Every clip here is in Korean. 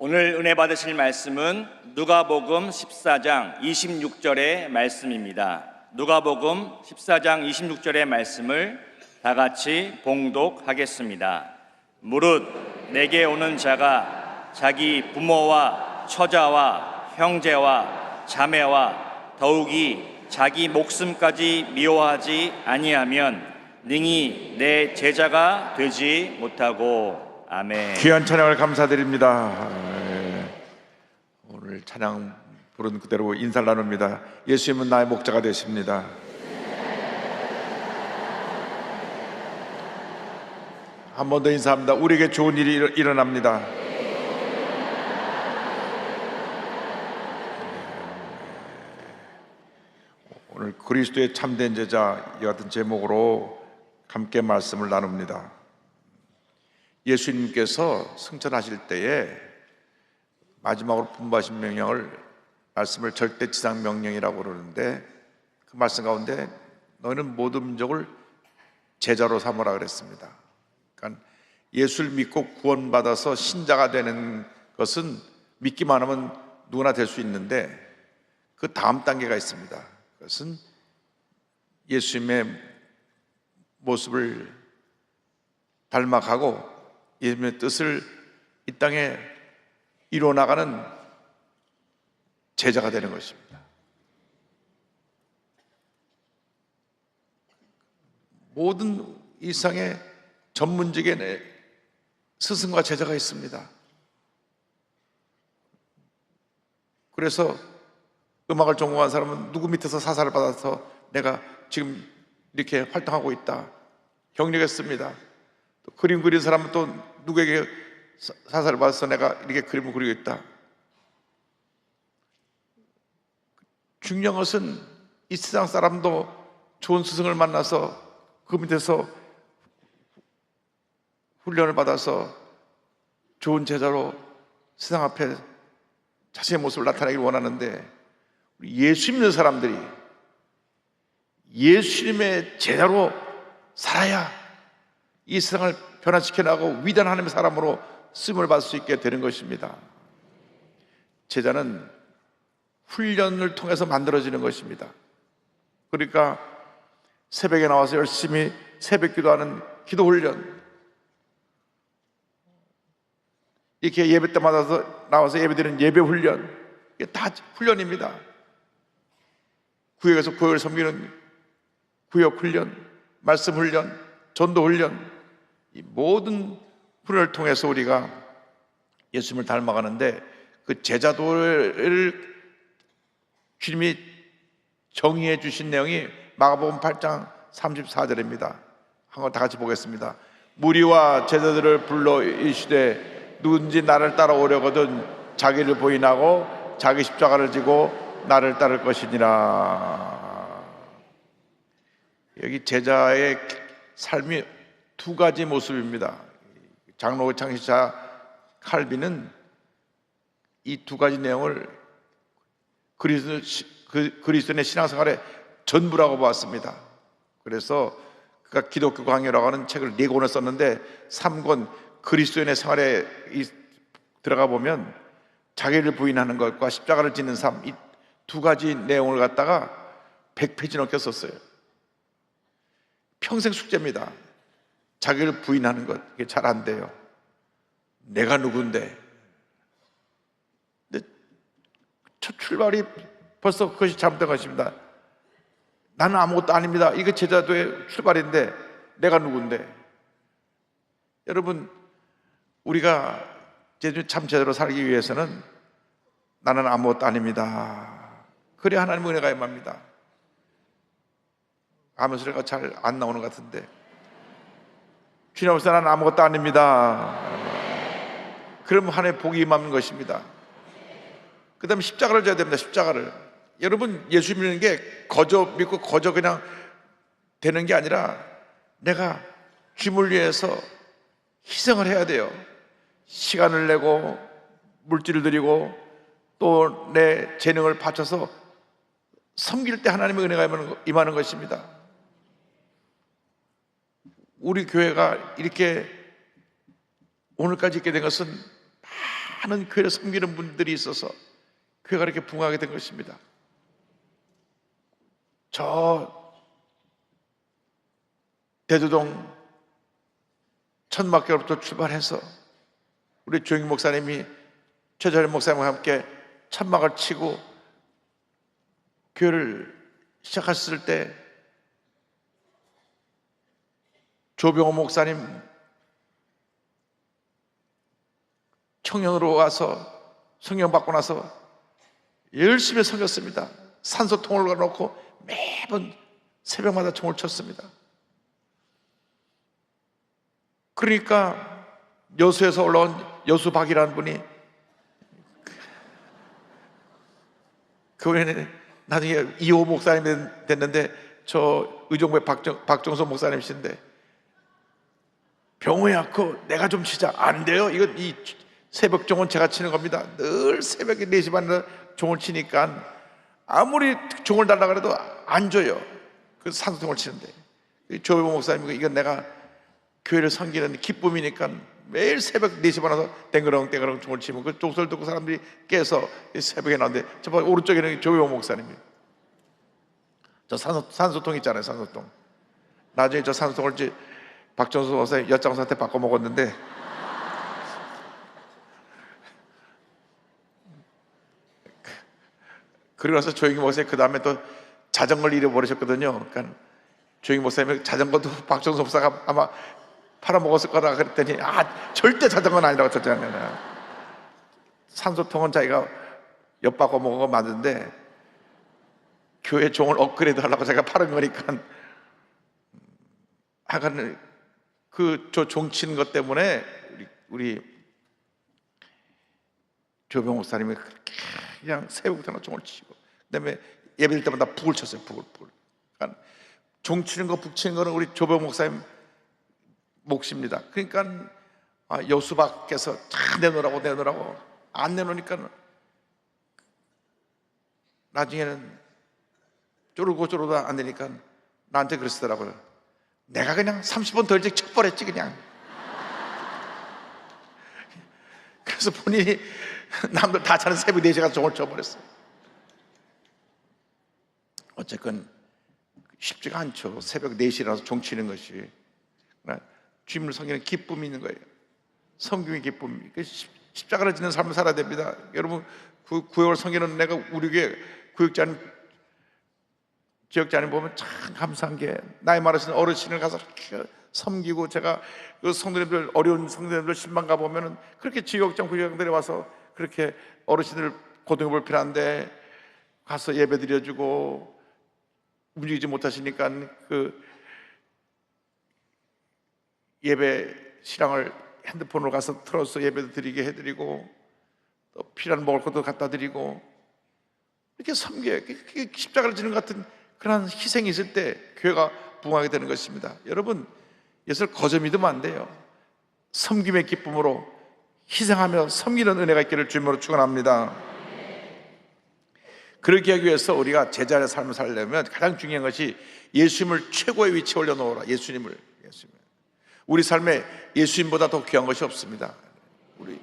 오늘 은혜 받으실 말씀은 누가복음 14장 26절의 말씀입니다. 누가복음 14장 26절의 말씀을 다 같이 봉독하겠습니다. 무릇 내게 오는 자가 자기 부모와 처자와 형제와 자매와 더욱이 자기 목숨까지 미워하지 아니하면 능히 내 제자가 되지 못하고. 아멘. 귀한 찬양을 감사드립니다. 오늘 찬양 부른 그대로 인사를 나눕니다. 예수님은 나의 목자가 되십니다. 한 번 더 인사합니다. 우리에게 좋은 일이 일어납니다. 오늘 그리스도의 참된 제자 이 같은 제목으로 함께 말씀을 나눕니다. 예수님께서 승천하실 때에 마지막으로 분부하신 말씀을 절대지상 명령이라고 그러는데, 그 말씀 가운데 너희는 모든 민족을 제자로 삼으라 그랬습니다. 그러니까 예수를 믿고 구원받아서 신자가 되는 것은 믿기만 하면 누구나 될 수 있는데, 그 다음 단계가 있습니다. 그것은 예수님의 모습을 닮아가고 예수님의 뜻을 이 땅에 이루어나가는 제자가 되는 것입니다. 모든 이상의 전문직에 스승과 제자가 있습니다. 그래서 음악을 전공한 사람은 누구 밑에서 사사를 받아서 내가 지금 이렇게 활동하고 있다, 경력했습니다. 또 그림 그리는 사람은 또 누구에게 사사를 받아서 내가 이렇게 그림을 그리고 있다. 중요한 것은 이 세상 사람도 좋은 스승을 만나서 그 밑에서 훈련을 받아서 좋은 제자로 세상 앞에 자신의 모습을 나타내길 원하는데, 우리 예수 믿는 사람들이 예수님의 제자로 살아야 이 세상을 변화시켜 나가고 위대한 하나님의 사람으로 쓰임을 받을 수 있게 되는 것입니다. 제자는 훈련을 통해서 만들어지는 것입니다. 그러니까 새벽에 나와서 열심히 새벽 기도하는 기도 훈련, 이렇게 예배 때마다 나와서 예배드리는 예배 훈련, 이게 다 훈련입니다. 구역에서 구역을 섬기는 구역 훈련, 말씀 훈련, 전도 훈련, 이 모든 훈련을 통해서 우리가 예수님을 닮아가는데, 그 제자도를 주님이 정의해 주신 내용이 마가복음 8장 34절입니다. 한번 다 같이 보겠습니다. 무리와 제자들을 불러 이르시되 누군지 나를 따라오려거든 자기를 부인하고 자기 십자가를 지고 나를 따를 것이니라. 여기 제자의 삶이 두 가지 모습입니다. 장로 창시자 칼빈은 이 두 가지 내용을 그리스도인의 신앙생활의 전부라고 봤습니다. 그래서 그가 기독교 강요라고 하는 책을 4권을 썼는데 3권 그리스도인의 생활에 들어가 보면 자기를 부인하는 것과 십자가를 지는 삶, 이 두 가지 내용을 갖다가 100페이지 넘게 썼어요. 평생 숙제입니다. 자기를 부인하는 것, 이게 잘 안 돼요. 내가 누군데? 근데 첫 출발이 벌써 그것이 잘못된 것입니다. 나는 아무것도 아닙니다. 이게 제자도의 출발인데 내가 누군데? 여러분, 우리가 참 제대로 살기 위해서는 나는 아무것도 아닙니다. 그래 하나님 은혜가 임합니다. 아멘 소리가 잘 안 나오는 것 같은데, 주님 앞에서 나는 아무것도 아닙니다. 그러면 하나님의 복이 임하는 것입니다. 그 다음에 십자가를 져야 됩니다. 십자가를. 여러분, 예수 믿는 게 거저 믿고 거저 그냥 되는 게 아니라 내가 주님을 위해서 희생을 해야 돼요. 시간을 내고 물질을 드리고 또 내 재능을 바쳐서 섬길 때 하나님의 은혜가 임하는 것입니다. 우리 교회가 이렇게 오늘까지 있게 된 것은 많은 교회를 섬기는 분들이 있어서 교회가 이렇게 붕하게 된 것입니다. 저 대두동 천막교로부터 출발해서 우리 조영희 목사님이 최철현 목사님과 함께 천막을 치고 교회를 시작했을 때 조병호 목사님 청년으로 와서 성령 받고 나서 열심히 섬겼습니다. 산소통을 걸어놓고 매번 새벽마다 총을 쳤습니다. 그러니까 여수에서 올라온 여수박이라는 분이 그분이 나중에 이호 목사님이 됐는데 저 의정부의 박정서 목사님이신데 병호야 그거 내가 좀 치자. 안 돼요. 이거 이 새벽 종은 제가 치는 겁니다. 늘 새벽에 4시 반에 종을 치니까 아무리 종을 달라 그래도 안 줘요. 그 산소통을 치는데 조병호 목사님이 이건 내가 교회를 섬기는 기쁨이니까 매일 새벽 4시 반에 와서 땡그렁 종을 치면 그 종소리를 듣고 사람들이 깨서 새벽에 나오는데 저 오른쪽에는 조병호 목사님이에요. 저 산소통 있잖아요. 산소통. 나중에 저 산소통을 이제 박정수 목사님 엿장사한테 바꿔 먹었는데 그리고 나서 조영희 목사님 그 다음에 또 자전거를 잃어버리셨거든요. 그러니까 조영희 목사님이 자전거도 박정수 목사가 아마 팔아먹었을 거라 그랬더니 절대 자전거는 아니라고 했잖아요. 산소통은 자기가 엿바꿔 먹어 만드는데 교회 종을 업그레이드 하려고 제가 팔은 거니까 하여간 저 종 치는 것 때문에 우리 조병 목사님이 그렇게 그냥 새벽부터 종을 치고 그다음에 예배될 때마다 북을 쳤어요. 북을. 그러니까 종 치는 거, 북 치는 거는 우리 조병 목사님 몫입니다. 그러니까 여수밖에서 다 내놓으라고 안 내놓으니까 나중에는 쪼르고 안 되니까 나한테 그러시더라고요. 내가 그냥 30번 더 일찍 쳐버렸지 그냥. 그래서 본인이 남들 다 자는 새벽 4시에 가서 종을 쳐버렸어요. 어쨌건 쉽지가 않죠. 새벽 4시라서 종 치는 것이. 주님을 섬기는 기쁨이 있는 거예요. 섬김의 기쁨. 십자가를 지는 삶을 살아야 됩니다. 여러분 구역을 섬기는 내가 우리 교회 구역장님 지역장님 보면 참 감사한 게 나이 많으신 어르신을 가서 섬기고 제가 그 성도님들 어려운 성도님들 신방 가보면은 그렇게 지역장 구역장들이 와서 그렇게 어르신들 고통이 불편한데 가서 예배 드려주고 움직이지 못하시니까 그 예배 실황을 핸드폰으로 가서 틀어서 예배도 드리게 해드리고 또 필요한 먹을 것도 갖다 드리고 이렇게 섬겨요. 그게 십자가를 지는 것 같은 그런 희생이 있을 때 교회가 부흥하게 되는 것입니다. 여러분 예수를 거저 믿으면 안 돼요. 섬김의 기쁨으로 희생하며 섬기는 은혜가 있기를 주님으로 축원합니다. 그렇게 하기 위해서 우리가 제자의 삶을 살려면 가장 중요한 것이 예수님을 최고의 위치에 올려놓으라. 예수님. 우리 삶에 예수님보다 더 귀한 것이 없습니다. 우리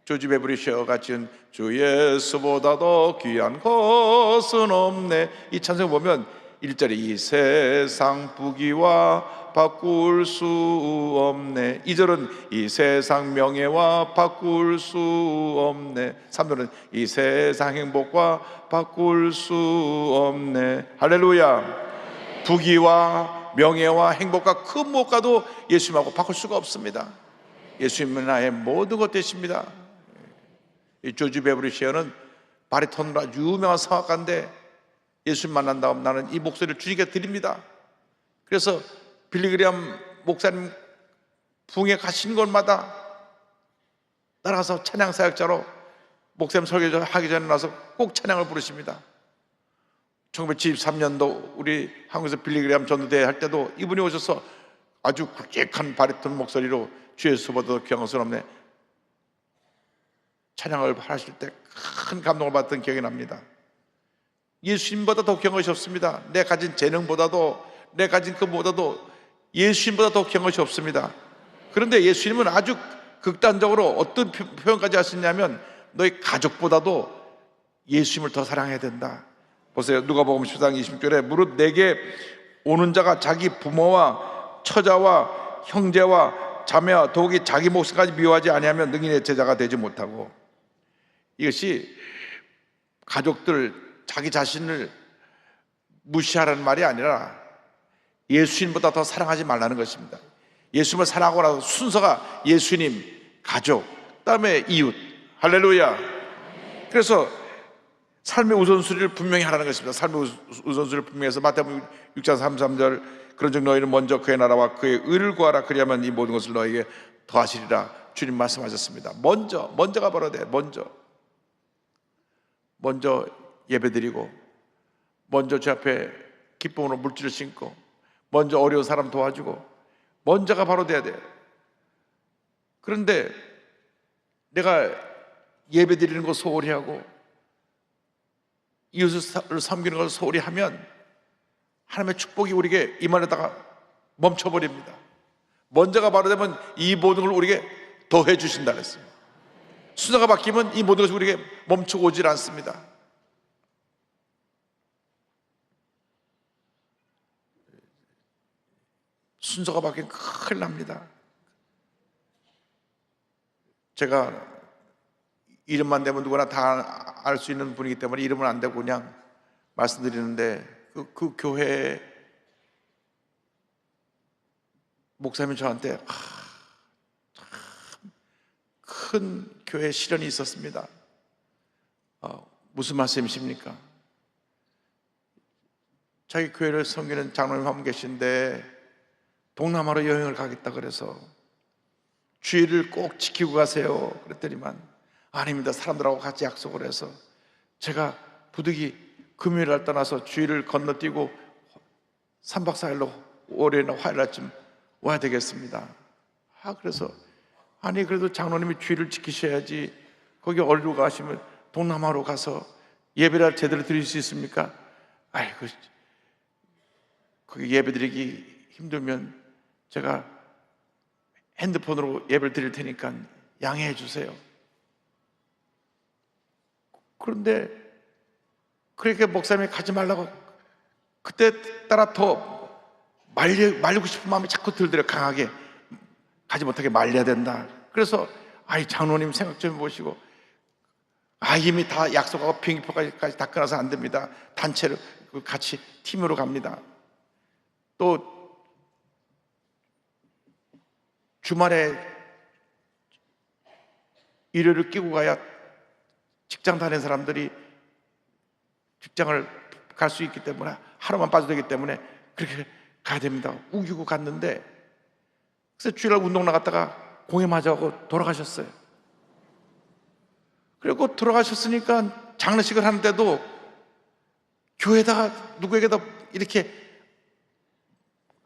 조지 베브리셔가 지은 주 예수보다 더 귀한 것은 없네, 이 찬송 보면 1절에 이 세상 부귀와 바꿀 수 없네, 2절은 이 세상 명예와 바꿀 수 없네, 3절은 이 세상 행복과 바꿀 수 없네. 할렐루야. 부귀와 명예와 행복과 그 무엇과도 예수님하고 바꿀 수가 없습니다. 예수님은 나의 모든 것 되십니다. 이 조지 베브리시어는 바리톤으로 아주 유명한 성악가인데 예수님 만난 다음 나는 이 목소리를 주님께 드립니다. 그래서 빌리그리암 목사님 부흥에 가신 곳마다 따라가서 찬양 사역자로 목사님 설교하기 전에 나서 꼭 찬양을 부르십니다. 1973년도 우리 한국에서 빌리그리암 전도대 할 때도 이분이 오셔서 아주 굵직한 바리톤 목소리로 주 예수보다 귀한 것은 없네 찬양을 하실 때 큰 감동을 받던 기억이 납니다. 예수님보다 더 귀한 것이 없습니다. 내 가진 재능보다도 내 가진 것보다도 예수님보다 더 귀한 것이 없습니다. 그런데 예수님은 아주 극단적으로 어떤 표현까지 할 수 있냐면 너희 가족보다도 예수님을 더 사랑해야 된다. 보세요. 누가복음 10장 20절에 무릇 내게 오는 자가 자기 부모와 처자와 형제와 자매와 더욱이 자기 목숨까지 미워하지 아니하면 능히 내 제자가 되지 못하고. 이것이 가족들, 자기 자신을 무시하라는 말이 아니라 예수님보다 더 사랑하지 말라는 것입니다. 예수님을 사랑하고 나서 순서가 예수님, 가족, 그다음에 이웃. 할렐루야. 그래서 삶의 우선순위를 분명히 하라는 것입니다. 삶의 우선순위를 분명히 해서 마태복음 6장 33절 그런즉 너희는 먼저 그의 나라와 그의 의를 구하라. 그리하면 이 모든 것을 너에게 더하시리라. 주님 말씀하셨습니다. 먼저가 바로 돼. 먼저 예배드리고, 먼저 주 앞에 기쁨으로 물질을 심고, 먼저 어려운 사람 도와주고, 먼저가 바로 돼야 돼요. 그런데 내가 예배드리는 거 소홀히 하고 이웃을 섬기는 걸 소홀히 하면 하나님의 축복이 우리에게 임하려다가 멈춰버립니다. 먼저가 바로 되면 이 모든 걸 우리에게 더해 주신다 그랬어요. 순서가 바뀌면 이 모든 것이 우리에게 멈추고 오질 않습니다. 순서가 바뀌면 큰일 납니다. 제가 이름만 대면 누구나 다 알 수 있는 분이기 때문에 이름은 안 대고 그냥 말씀드리는데 그 교회 목사님이 저한테 큰 교회 시련이 있었습니다. 무슨 말씀이십니까? 자기 교회를 섬기는 장로님 한 분 계신데 동남아로 여행을 가겠다 그래서 주의를 꼭 지키고 가세요 그랬더니만 아닙니다. 사람들하고 같이 약속을 해서 제가 부득이 금요일 날 떠나서 주일을 건너뛰고 3박 4일로 월요일이나 화요일날쯤 와야 되겠습니다. 그래서 아니 그래도 장로님이 주일을 지키셔야지 거기 어디로 가시면 동남아로 가서 예배를 제대로 드릴 수 있습니까? 아이고 거기 예배 드리기 힘들면 제가 핸드폰으로 예배를 드릴 테니까 양해해 주세요. 그런데 그렇게 목사님이 가지 말라고 그때 따라 더 말리고 싶은 마음이 자꾸 들더래요. 강하게 가지 못하게 말려야 된다. 그래서 장로님 생각 좀 해보시고 이미 다 약속하고 비행기표까지 다 끊어서 안 됩니다. 단체로 같이 팀으로 갑니다. 또 주말에 일요일을 끼고 가야 직장 다니는 사람들이 직장을 갈 수 있기 때문에 하루만 빠져도 되기 때문에 그렇게 가야 됩니다. 우기고 갔는데 그래서 주일날 운동 나갔다가 공에 맞아가고 돌아가셨어요. 그리고 돌아가셨으니까 장례식을 하는데도 교회에다가 누구에게도 이렇게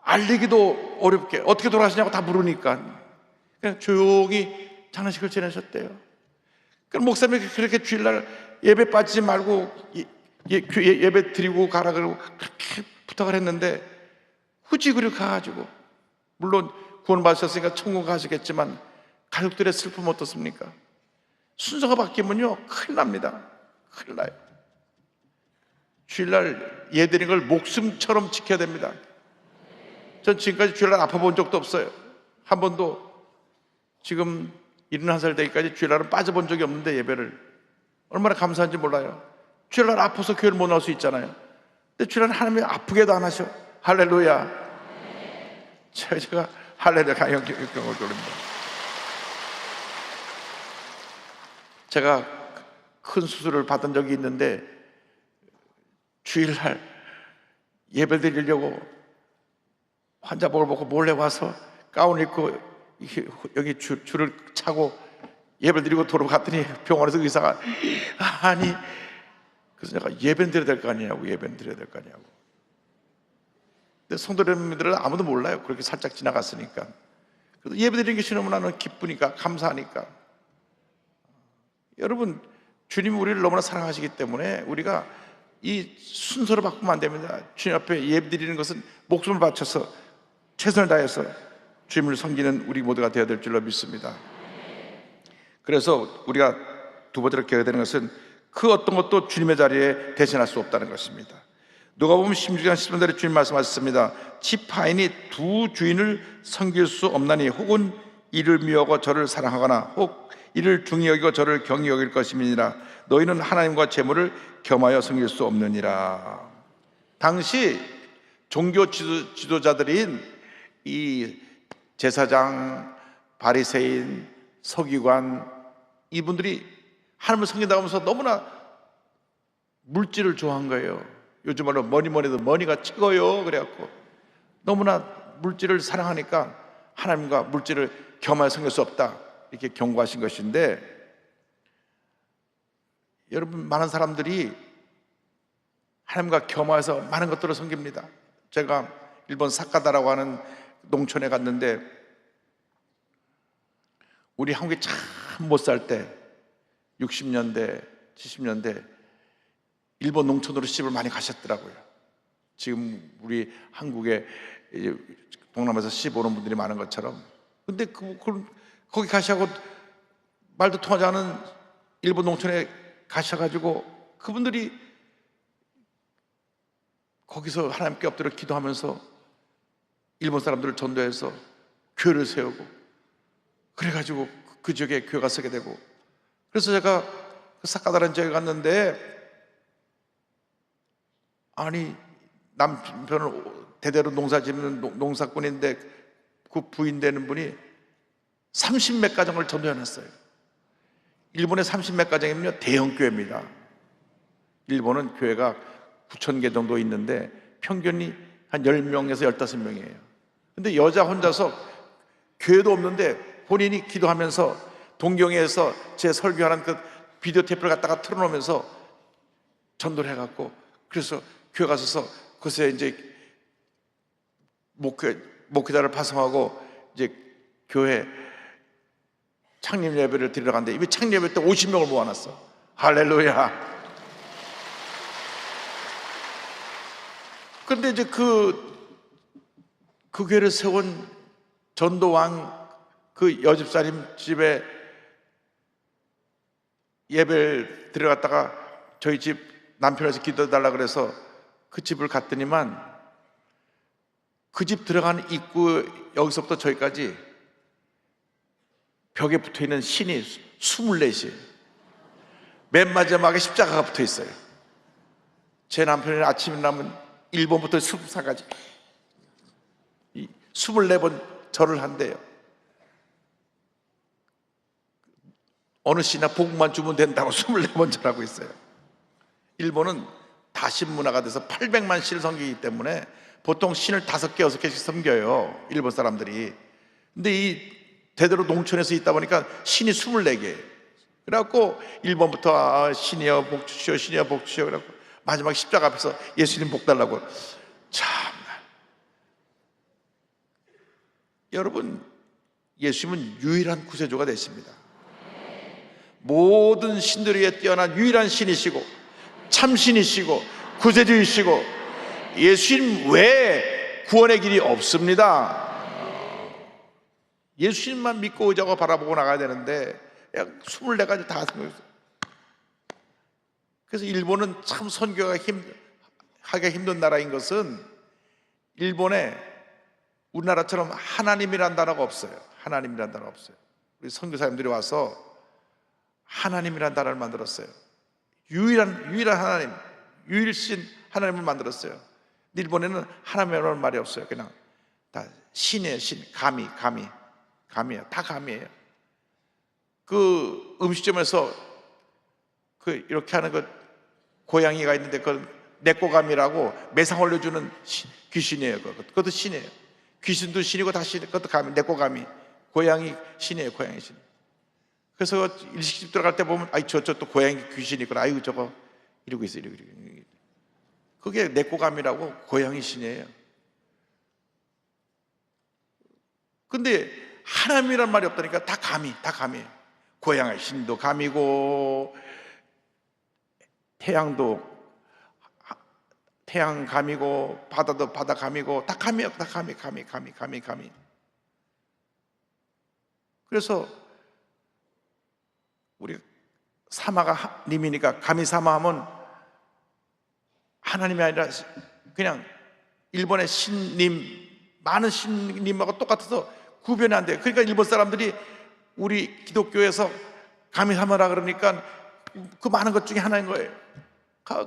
알리기도 어렵게 어떻게 돌아가시냐고 다 물으니까 그냥 조용히 장례식을 지내셨대요. 그럼 목사님이 그렇게 주일날 예배 빠지지 말고 예배 드리고 가라 그러고 그렇게 부탁을 했는데 굳이 그렇게 가가지고 물론 구원 받으셨으니까 천국 가시겠지만 가족들의 슬픔 어떻습니까? 순서가 바뀌면요 큰일 납니다. 큰일 나요. 주일날 예드리는 걸 목숨처럼 지켜야 됩니다. 전 지금까지 주일날 아파본 적도 없어요. 한 번도 지금 71살 되기까지 주일날은 빠져본 적이 없는데 예배를 얼마나 감사한지 몰라요. 주일날 아파서 교회를 못 나올 수 있잖아요. 근데 주일날 하나님이 아프게도 안 하셔. 할렐루야. 제가 할렐루야 강경을 돌립니다. 제가 큰 수술을 받은 적이 있는데 주일날 예배 드리려고 환자복을 벗고 몰래 와서 가운 입고 여기 줄을 차고 예배를 드리고 돌아갔더니 병원에서 의사가 아니 그래서 내가 예배는 드려야 될 거 아니냐고 예배는 드려야 될 거 아니냐고. 근데 성도님들은 아무도 몰라요. 그렇게 살짝 지나갔으니까. 그래서 예배 드리는 게 싫으면 나는 기쁘니까 감사하니까. 여러분 주님이 우리를 너무나 사랑하시기 때문에 우리가 이 순서를 바꾸면 안 됩니다. 주님 앞에 예배 드리는 것은 목숨을 바쳐서 최선을 다해서 주님을 섬기는 우리 모두가 되어야 될 줄로 믿습니다. 그래서 우리가 두 번째로 기억해야 되는 것은 그 어떤 것도 주님의 자리에 대신할 수 없다는 것입니다. 누가복음 16장 10절에 주님 말씀하셨습니다. 지파인이 두 주인을 섬길 수 없나니 혹은 이를 미워하고 저를 사랑하거나 혹 이를 중히 여기고 저를 경히 여길 것임이니라. 너희는 하나님과 재물을 겸하여 섬길 수 없느니라. 당시 종교 지도자들인 이 제사장, 바리새인, 서기관, 이분들이 하나님을 섬긴다고 하면서 너무나 물질을 좋아한 거예요. 요즘 말로 뭐니뭐니도 머니가 찍어요. 그래갖고 너무나 물질을 사랑하니까 하나님과 물질을 겸하여 섬길 수 없다, 이렇게 경고하신 것인데, 여러분, 많은 사람들이 하나님과 겸하여서 많은 것들을 섬깁니다. 제가 일본 사카다라고 하는 농촌에 갔는데, 우리 한국에 참 못 살 때 60년대 70년대 일본 농촌으로 시집을 많이 가셨더라고요. 지금 우리 한국에 동남아에서 시집 오는 분들이 많은 것처럼. 근데 거기 가셔고 말도 통하지 않은 일본 농촌에 가셔가지고 그분들이 거기서 하나님께 엎드려 기도하면서 일본 사람들을 전도해서 교회를 세우고, 그래가지고 그 지역에 교회가 서게 되고. 그래서 제가 그 사카다라는 지역에 갔는데, 아니, 남편은 대대로 농사 짓는 농사꾼인데 그 부인 되는 분이 30몇 가정을 전도해놨어요. 일본의 30몇 가정이면요, 대형 교회입니다. 일본은 교회가 9,000개 정도 있는데 평균이 한 10명에서 15명이에요. 근데 여자 혼자서 교회도 없는데 본인이 기도하면서 동경에서 제 설교하는 그 비디오 테이프를 갖다가 틀어놓으면서 전도를 해갖고, 그래서 교회 가서서 그새 이제 목회자를 파송하고 이제 교회 창립 예배를 드리러 갔는데, 이미 창립 예배 때 50명을 모아놨어. 할렐루야. 그런데 이제 그 교회를 세운 전도왕 그 여집사님 집에 예배를 들어갔다가 저희 집 남편에서 기도해달라 그래서 그 집을 갔더니만, 그 집 들어가는 입구 여기서부터 저기까지 벽에 붙어있는 신이 24시, 맨 마지막에 십자가가 붙어있어요. 제 남편이 아침에 나면 1번부터 24까지 24번 절을 한대요. 어느 씨나 복만 주면 된다고 24번 절하고 있어요. 일본은 다신 문화가 돼서 800만 신을 섬기기 때문에 보통 신을 5개, 6개씩 섬겨요, 일본 사람들이. 근데 이 대대로 농촌에서 있다 보니까 신이 24개. 그래갖고 1번부터 신이여 복 주시오, 신이여 복 주시오. 그래갖고 마지막 십자가 앞에서 예수님 복 달라고. 참, 여러분, 예수님은 유일한 구세주가 되십니다. 모든 신들 위에 뛰어난 유일한 신이시고 참신이시고 구세주이시고, 예수님 외에 구원의 길이 없습니다. 예수님만 믿고 의지하고 바라보고 나가야 되는데 24가지 다 생겼어요. 그래서 일본은 참 선교가 하기가 힘든 나라인 것은, 일본에 우리나라처럼 하나님이란 단어가 없어요. 하나님이란 단어가 없어요. 우리 선교사님들이 와서 하나님이란 단어를 만들었어요. 유일한 하나님, 유일신 하나님을 만들었어요. 일본에는 하나님이라는 말이 없어요. 그냥 다 신이에요. 신, 감이에요. 다 감이에요. 그 음식점에서 그 이렇게 하는 그 고양이가 있는데, 그건 네꼬감이라고 매상 올려주는 귀신이에요. 그것도 신이에요. 귀신도 신이고 다 신, 그것도 감이, 네꼬감이. 고양이 신이에요. 고양이 신. 그래서 일식집 들어갈 때 보면, 아이, 저 또 고양이 귀신이 있구나. 아이고, 저거 이러고 있어, 이러고. 그게 네꼬감이라고 고양이 신이에요. 근데 하나님이란 말이 없다니까 다 감이에요. 고양이 신도 감이고, 태양 감이고, 바다도 바다 감이고, 다 감이에요. 다 감이. 그래서 우리 사마가 님이니까 감히 사마하면 하나님이 아니라 그냥 일본의 신님, 많은 신님하고 똑같아서 구별이 안 돼요. 그러니까 일본 사람들이 우리 기독교에서 감히 사마라 그러니까 그 많은 것 중에 하나인 거예요.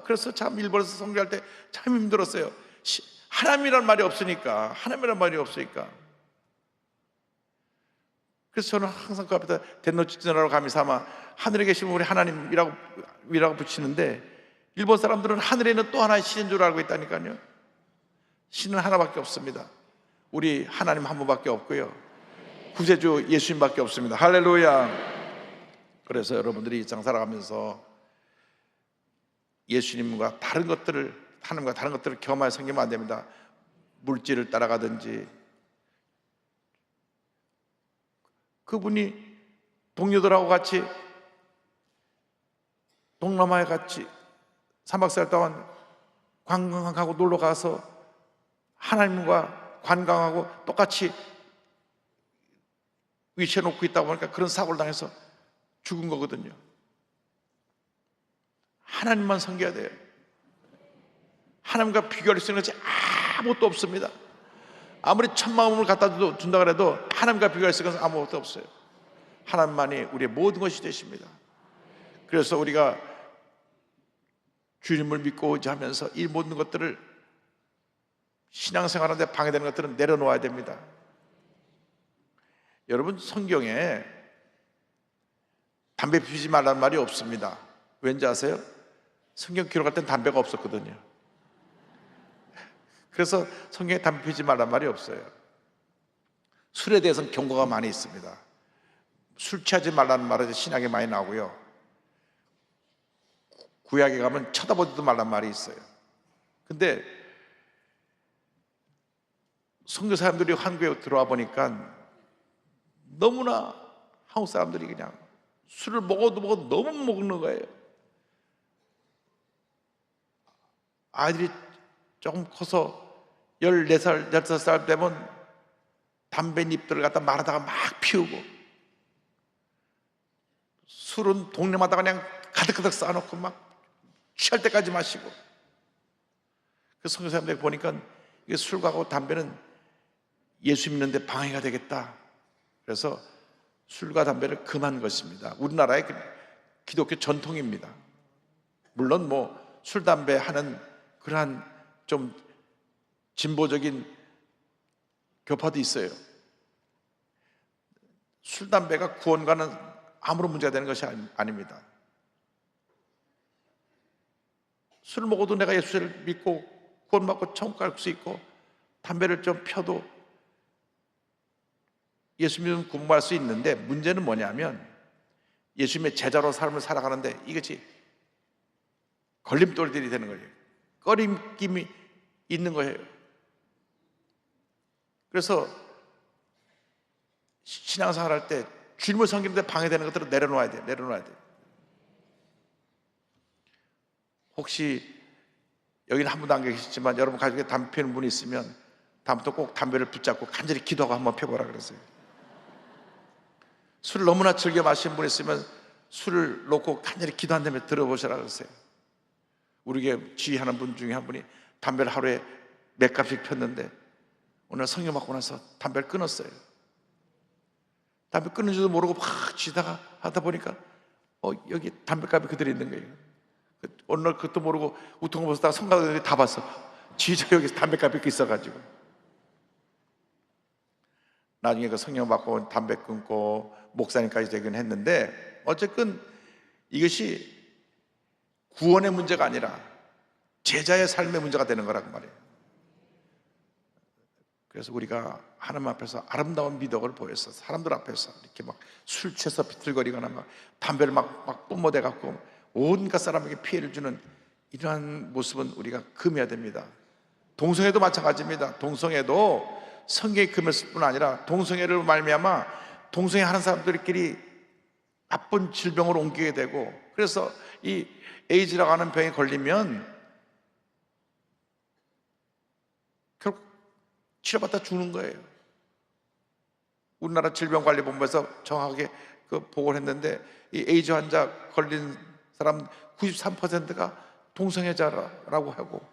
그래서 참 일본에서 선교할 때 참 힘들었어요. 하나님이란 말이 없으니까, 하나님이란 말이 없으니까. 그래서 저는 항상 그 앞에다 덴노치즈나라고 감히 삼아 하늘에 계신 우리 하나님이라고 붙이는데, 일본 사람들은 하늘에는 또 하나의 신인 줄 알고 있다니까요. 신은 하나밖에 없습니다. 우리 하나님 한 분밖에 없고요, 구세주 예수님밖에 없습니다. 할렐루야. 그래서 여러분들이 이 땅 살아가면서 예수님과 다른 것들을, 하나님과 다른 것들을 겸하여 섬기면 안 됩니다. 물질을 따라가든지, 그분이 동료들하고 같이 동남아에 같이 3박 4일 동안 관광하고 놀러 가서 하나님과 관광하고 똑같이 위치해 놓고 있다 보니까 그런 사고를 당해서 죽은 거거든요. 하나님만 섬겨야 돼요. 하나님과 비교할 수 있는 것이 아무것도 없습니다. 아무리 천만원을 갖다 준다 그래도 하나님과 비교할 수 있는 것은 아무것도 없어요. 하나님만이 우리의 모든 것이 되십니다. 그래서 우리가 주님을 믿고 오자 하면서 이 모든 것들을, 신앙생활하는데 방해되는 것들은 내려놓아야 됩니다. 여러분, 성경에 담배 피우지 말라는 말이 없습니다. 왠지 아세요? 성경 기록할 땐 담배가 없었거든요. 그래서 성경에 담배 피우지 말라는 말이 없어요. 술에 대해서는 경고가 많이 있습니다. 술 취하지 말라는 말은 신약에 많이 나오고요, 구약에 가면 쳐다보지도 말라는 말이 있어요. 근데 선교 사람들이 한국에 들어와 보니까 너무나 한국 사람들이 그냥 술을 먹어도 너무 먹는 거예요. 아이들이 조금 커서 14살, 15살 되면 담배잎들을 갖다 말하다가 막 피우고, 술은 동네마다 그냥 가득가득 쌓아놓고 막 취할 때까지 마시고. 그 선교 사람들 보니까 이게 술하고 담배는 예수 믿는데 방해가 되겠다. 그래서 술과 담배를 금한 것입니다. 우리나라의 기독교 전통입니다. 물론 술, 담배 하는 그러한 좀 진보적인 교파도 있어요. 술, 담배가 구원과는 아무런 문제가 되는 것이 아닙니다. 술을 먹어도 내가 예수를 믿고 구원받고 천국 갈 수 있고, 담배를 좀 펴도 예수 믿으면 구원할 수 있는데, 문제는 뭐냐면 예수님의 제자로 삶을 살아가는데 이것이 걸림돌들이 되는 거예요. 꺼림낌이 있는 거예요. 그래서 신앙생활 할 때 주님을 섬기는데 방해되는 것들은 내려놓아야 돼요. 내려놓아야 돼요. 혹시 여기는 한 분도 안 계시지만 여러분 가족에 담배 피우는 분이 있으면 다음부터 꼭 담배를 붙잡고 간절히 기도하고 한번 펴보라 그랬어요. 술을 너무나 즐겨 마시는 분이 있으면 술을 놓고 간절히 기도한 다음에 들어보시라 그랬어요. 우리 교회 지휘하는 분 중에 한 분이 담배를 하루에 몇 갑씩 폈는데 오늘 성령 받고 나서 담배를 끊었어요. 담배 끊는 줄도 모르고 막 쥐다가 하다 보니까 여기 담배값이 그대로 있는 거예요. 어느 날 그것도 모르고 우통을 벗었다가 성가들이 다 봤어. 지휘자 여기 담배값이 있어가지고. 나중에 그 성령 받고 담배 끊고 목사님까지 되긴 했는데, 어쨌든 이것이 구원의 문제가 아니라 제자의 삶의 문제가 되는 거란 말이에요. 그래서 우리가 하나님 앞에서 아름다운 미덕을 보여서 사람들 앞에서 이렇게 막 술 취해서 비틀거리거나 막 담배를 막 뿜어대 갖고 온갖 사람에게 피해를 주는 이러한 모습은 우리가 금해야 됩니다. 동성애도 마찬가지입니다. 동성애도 성경이 금했을 뿐 아니라 동성애를 말미암아 동성애 하는 사람들끼리 나쁜 질병으로 옮기게 되고, 그래서 이 에이즈라고 하는 병에 걸리면 결국 치료받다 죽는 거예요. 우리나라 질병관리본부에서 정확하게 그 보고를 했는데 이 에이즈 환자 걸린 사람 93%가 동성애자라고 하고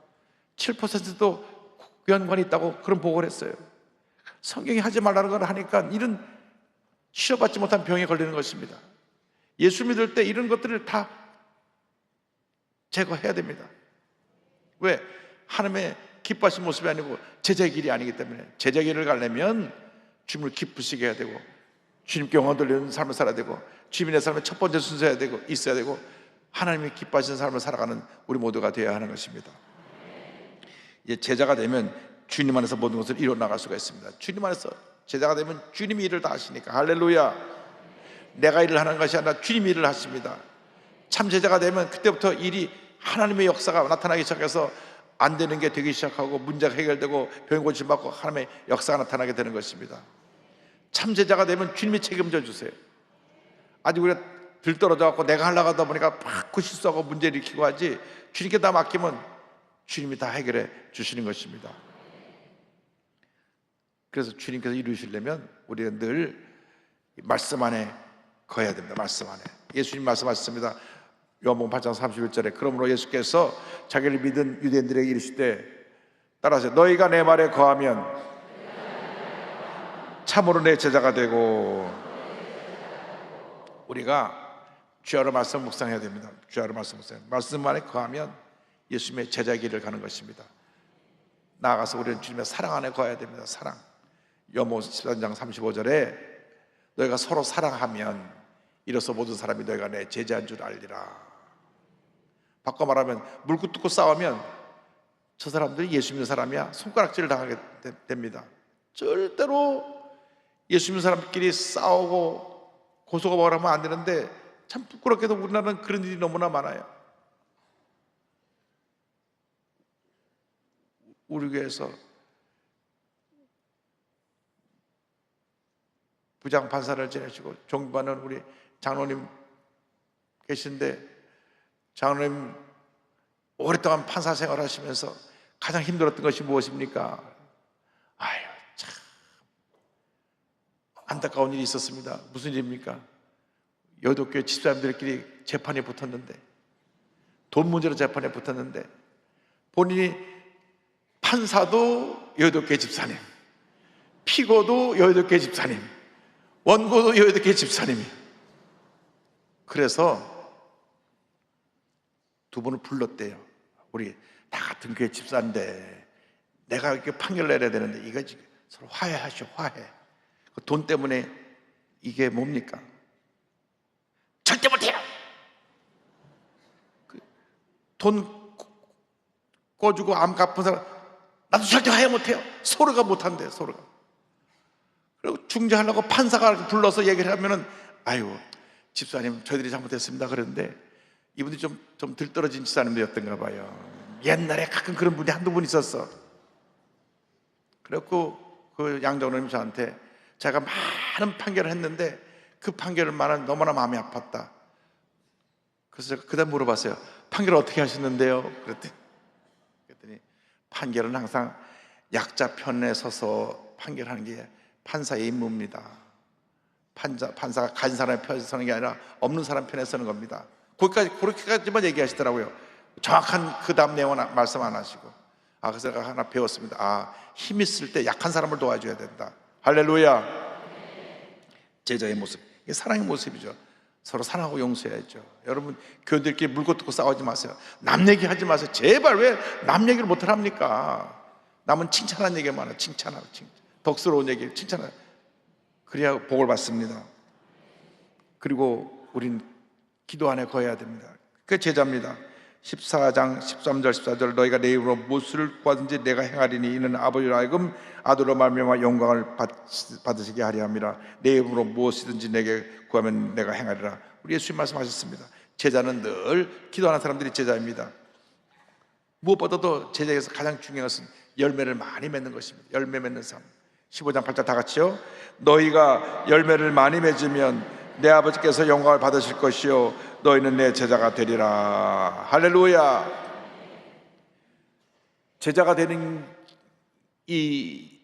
7%도 연관이 있다고 그런 보고를 했어요. 성경이 하지 말라는 걸 하니까 이런 치료받지 못한 병에 걸리는 것입니다. 예수 믿을 때 이런 것들을 다 제거해야 됩니다. 왜? 하나님의 기뻐하신 모습이 아니고 제자의 길이 아니기 때문에 제자의 길을 가려면 주님을 기쁘시게 해야 되고 주님께 영광 돌리는 삶을 살아야 되고 주님의 삶의 첫 번째 순서야 되고 있어야 되고 하나님이 기뻐하시는 삶을 살아가는 우리 모두가 되어야 하는 것입니다. 이제 제자가 되면 주님 안에서 모든 것을 이뤄나갈 수가 있습니다. 주님 안에서 제자가 되면 주님이 일을 다 하시니까 할렐루야. 내가 일을 하는 것이 아니라 주님이 일을 하십니다. 참 제자가 되면 그때부터 일이 하나님의 역사가 나타나기 시작해서 안 되는 게 되기 시작하고 문제가 해결되고 병이 고침받고 하나님의 역사가 나타나게 되는 것입니다. 참 제자가 되면 주님이 책임져 주세요. 아직 우리가 들떨어져 갖고 내가 하려고 하다 보니까 막 실수하고 문제를 일으키고 하지, 주님께 다 맡기면 주님이 다 해결해 주시는 것입니다. 그래서 주님께서 이루시려면 우리는 늘 말씀 안에 거해야 됩니다. 말씀 안에. 예수님 말씀하셨습니다. 요한복음 8장 31절에 그러므로 예수께서 자기를 믿은 유대인들에게 이르시되 따라하세요. 너희가 내 말에 거하면 참으로 내 제자가 되고. 우리가 주야로 말씀 묵상해야 됩니다. 주야로 말씀 묵상. 말씀 안에 거하면 예수님의 제자 길을 가는 것입니다. 나아가서 우리는 주님의 사랑 안에 거해야 됩니다. 사랑. 요한복음 13장 35절에 너희가 서로 사랑하면 이로써 모든 사람이 너희가 내 제자인 줄 알리라. 바꿔 말하면 물고 뜯고 싸우면 저 사람들이 예수 믿는 사람이야 손가락질을 당하게 됩니다. 절대로 예수 믿는 사람끼리 싸우고 고소고발을 하면 안 되는데 참 부끄럽게도 우리나라는 그런 일이 너무나 많아요. 우리 교회에서 부장 판사를 지내시고 종반은 우리 장로님 계신데 장로님 오랫동안 판사 생활하시면서 가장 힘들었던 것이 무엇입니까? 아유 참 안타까운 일이 있었습니다. 무슨 일입니까? 여도교회 집사님들끼리 재판에 붙었는데 돈 문제로 재판에 붙었는데 본인이 판사도 여도교회 집사님, 피고도 여도교회 집사님, 원고도 여도교회 집사님이. 그래서 두 분을 불렀대요. 우리 다 같은 교회 집사인데 내가 이렇게 판결 내려야 되는데 이거 지금 서로 화해하시오. 화해. 돈 때문에 이게 뭡니까? 절대 못해요. 돈 꿔주고 암 갚은 사람 나도 절대 화해 못해요. 서로가 못한대요. 서로가. 그리고 중재하려고 판사가 불러서 얘기를 하면은 아유 집사님 저희들이 잘못했습니다. 그런데 이분이 좀 들떨어진 집사님들이었던가 봐요. 옛날에 가끔 그런 분이 한두 분 있었어. 그래갖고 그 양장로님 저한테 제가 많은 판결을 했는데 그 판결만은 너무나 마음이 아팠다. 그래서 제가 그다음 물어봤어요. 판결을 어떻게 하셨는데요? 그랬더니 판결은 항상 약자 편에 서서 판결하는 게 판사의 임무입니다. 판사가 가진 사람의 편에 서는 게 아니라 없는 사람 편에 서는 겁니다. 그렇게까지만 얘기하시더라고요. 정확한 그 다음 내용은 말씀 안 하시고. 그래서 제가 하나 배웠습니다. 힘 있을 때 약한 사람을 도와줘야 된다. 할렐루야. 제자의 모습, 이게 사랑의 모습이죠. 서로 사랑하고 용서해야죠. 여러분 교회들끼리 물고 뜯고 싸우지 마세요. 남 얘기하지 마세요. 제발 왜 남 얘기를 못을 합니까? 남은 칭찬하는 얘기가 많아요. 칭찬하고 덕스러운 얘기 칭찬하고 그래야 복을 받습니다. 그리고 우린 기도 안에 거해야 됩니다. 그게 제자입니다. 14장 13절 14절 너희가 내 이름으로 무엇을 구하든지 내가 행하리니 이는 아버지로 하여금 아들로 말미암아 영광을 받으시게 하려 함이라. 내 이름으로 무엇이든지 내게 구하면 내가 행하리라. 우리 예수님 말씀하셨습니다. 제자는 늘 기도하는 사람들이 제자입니다. 무엇보다도 제자에서 가장 중요한 것은 열매를 많이 맺는 것입니다. 열매 맺는 삶. 15장 8절 다 같이요. 너희가 열매를 많이 맺으면 내 아버지께서 영광을 받으실 것이요 너희는 내 제자가 되리라. 할렐루야. 제자가 되는 이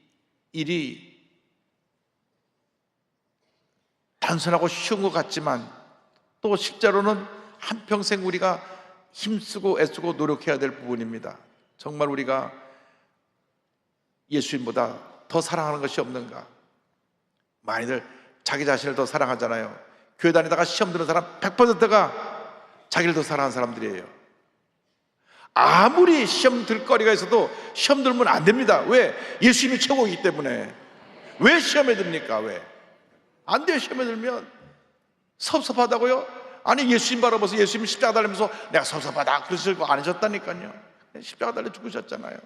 일이 다 단순하고 쉬운 것 같지만 또 실제로는 한평생 우리가 힘쓰고 애쓰고 노력해야 될 부분입니다. 정말 우리가 예수님보다 더 사랑하는 것이 없는가? 많이들 자기 자신을 더 사랑하잖아요. 교회 다니다가 시험 드는 사람 100%가 자기를 더 사랑하는 사람들이에요. 아무리 시험 들 거리가 있어도 시험 들면 안 됩니다. 왜? 예수님이 최고이기 때문에. 왜 시험에 듭니까? 왜? 안 돼요. 시험에 들면. 섭섭하다고요? 아니, 예수님 바라보면서 예수님 십자가 달리면서 내가 섭섭하다 그러실 거 안 하셨다니까요. 십자가 달려 죽으셨잖아요.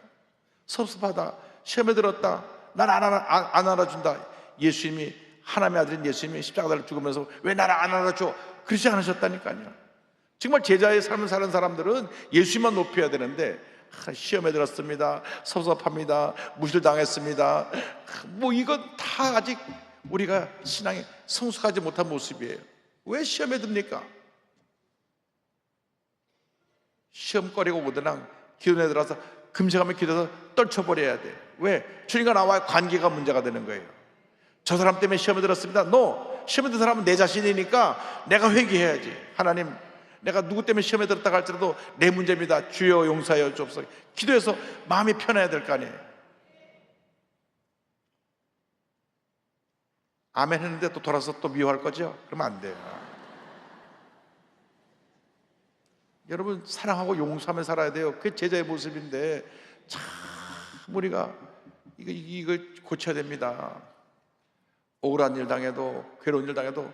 섭섭하다, 시험에 들었다, 난 안 알아준다. 예수님이, 하나님의 아들인 예수님이 십자가 달려 죽으면서 왜 나를 안 알아줘? 그러지 않으셨다니까요. 정말 제자의 삶을 사는 사람들은 예수님만 높여야 되는데, 시험에 들었습니다, 섭섭합니다, 무실당했습니다, 뭐 이건 다 아직 우리가 신앙에 성숙하지 못한 모습이에요. 왜 시험에 듭니까? 시험거리가 오더랑 기도에 들어서 금식하면 기도해서 떨쳐버려야 돼. 왜? 주님과 나와의 관계가 문제가 되는 거예요. 저 사람 때문에 시험에 들었습니다. No! 시험에 든 사람은 내 자신이니까 내가 회개해야지. 하나님, 내가 누구 때문에 시험에 들었다 할지라도 내 문제입니다. 주여 용서하여 주옵소서. 기도해서 마음이 편해야 될 거 아니에요. 아멘 했는데 또 돌아서 또 미워할 거죠? 그러면 안 돼요. 여러분, 사랑하고 용서하며 살아야 돼요. 그게 제자의 모습인데 참 우리가 이거 고쳐야 됩니다. 억울한 일 당해도, 괴로운 일 당해도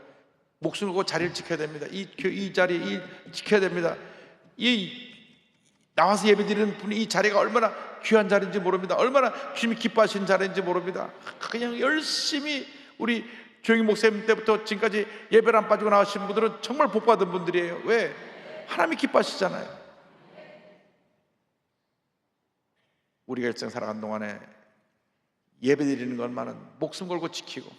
목숨을 걸고 자리를 지켜야 됩니다. 이 자리 지켜야 됩니다. 나와서 예배드리는 분이 이 자리가 얼마나 귀한 자리인지 모릅니다. 얼마나 주님이 기뻐하시는 자리인지 모릅니다. 그냥 열심히 우리 조영희 목사님 때부터 지금까지 예배를 안 빠지고 나오신 분들은 정말 복받은 분들이에요. 왜? 하나님이 기뻐하시잖아요. 우리가 일생 살아가는 동안에 예배 드리는 것만은 목숨 걸고 지키고,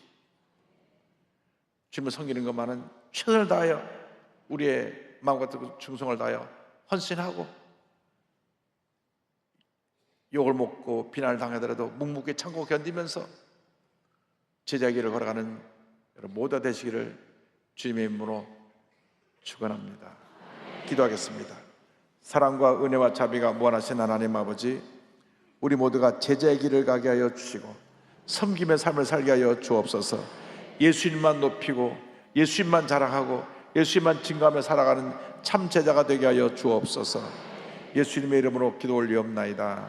주님을 섬기는 것만은 최선을 다하여 우리의 마음과 뜻과 충성을 다하여 헌신하고, 욕을 먹고 비난을 당하더라도 묵묵히 참고 견디면서 제자의 길을 걸어가는 여러분 모두 되시기를 주님의 이름으로 축원합니다. 기도하겠습니다. 사랑과 은혜와 자비가 무한하신 하나님 아버지, 우리 모두가 제자의 길을 가게 하여 주시고 섬김의 삶을 살게 하여 주옵소서. 예수님만 높이고 예수님만 자랑하고 예수님만 증거하며 살아가는 참 제자가 되게 하여 주옵소서. 예수님의 이름으로 기도 올리옵나이다.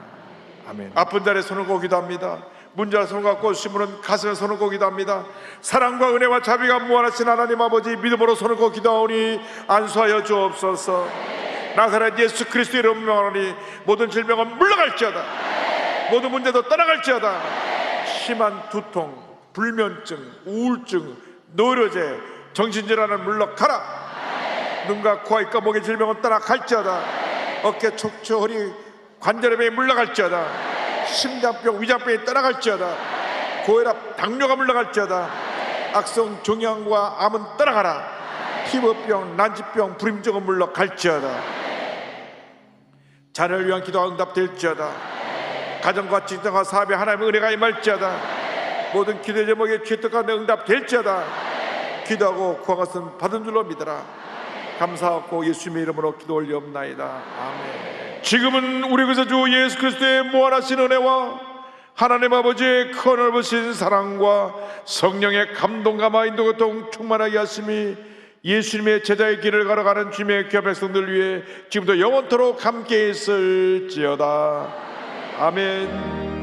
아멘. 아픈 자리에 손을 고 기도합니다. 문제와 손을 갖고 심으는 가슴에 손을 고 기도합니다. 사랑과 은혜와 자비가 무한하신 하나님 아버지, 믿음으로 손을 고 기도하오니 안수하여 주옵소서. 나사렛 예수 그리스도 이름으로 명하노니 모든 질병은 물러갈지어다. 모든 문제도 떠나갈지어다. 심한 두통, 불면증, 우울증, 노려제, 정신질환은 물러가라. 눈과 코와 입과 목의 질병은 떠나갈지어다. 어깨, 척추, 허리, 관절염이 물러갈지어다. 심장병, 위장병이 떠나갈지어다. 고혈압, 당뇨가 물러갈지어다. 악성 종양과 암은 떠나가라. 피부병, 난치병, 불임증은 물러갈지어다. 자녀를 위한 기도가 응답될지어다. 가정과 직장과 사업에 하나님의 은혜가 임할지어다. 모든 기도 제목에 기도가 응답될지어다. 기도하고 구한 것은 받은 줄로 믿어라. 감사하고 예수님의 이름으로 기도 올리옵나이다. 아멘. 지금은 우리 구주 예수 그리스도의 무한하신 은혜와 하나님 아버지의 큰 넓으신 사랑과 성령의 감동과 인도 교통 충만하게 하심이 예수님의 제자의 길을 걸어가는 주님의 귀한 백성들 위해 지금도 영원토록 함께 있을지어다. 아멘.